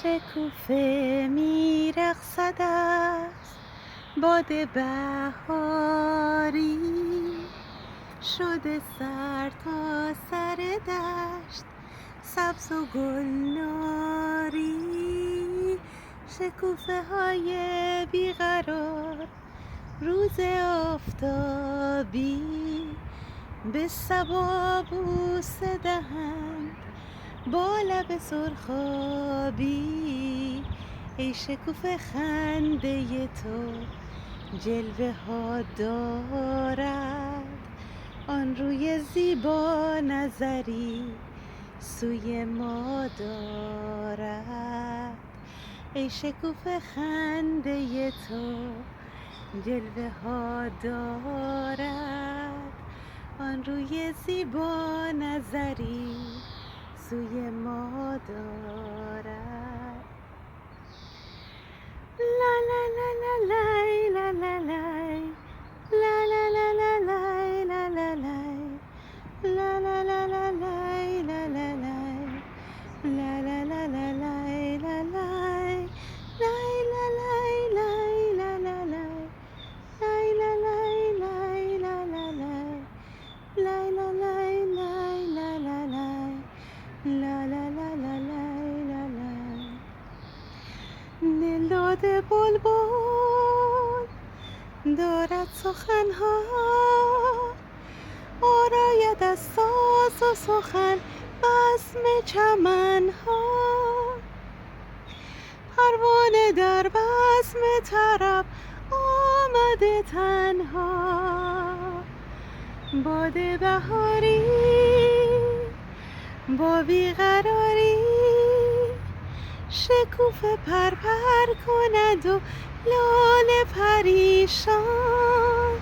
شکوفه میرقصد است باد بهاری، شده سر تا سر دشت سبز و گلناری. شکوفه های بیقرار روز آفتابی به صبا بوسه دهند با لب سرخابی. ای شکوفه خنده تو جلوه ها دارد، آن روی زیبا نظری سوی ما دارد. ای شکوفه خنده تو جلوه ها دارد، آن روی زیبا نظری سوی ما دارد. لا لا لا لا لای لا لا لای لا لا لا لا لای لا لا لای لا لا لا لا لای لا لا لای لا لا لا لا لای لا لای لای لا لای لای لا لا لای لای لا لای لای لا لا لای لای لا لای لای لا لا لای لا لا لا لا لای لا لای. دل داده بلبل دارد سخنها، آراید از ساز و سخن بزم چمنها. پروانه در بزم طرب آمده تنها، باد بهاری با بیقراری شکوفه پر پر کند و لاله پریشان.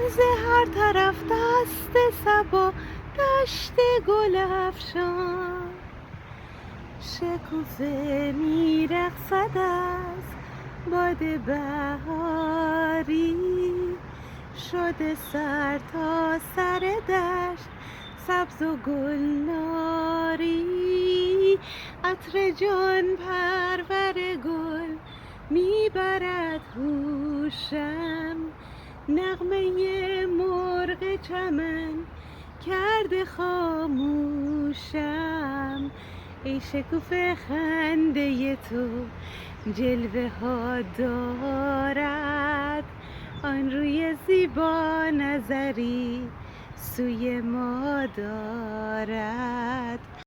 ز هر طرف دست صبا دشت گل افشان. شکوفه میرقصد است باد بهاری، شده سر تا سر دشت سبز و گلناری. عطر جان پرور گل میبرد هوشم، نغمه مرغ چمن کرده خاموشم. ای شکوفه خنده تو جلوه ها دارد، آن روی زیبا نظری سوی ما دارد.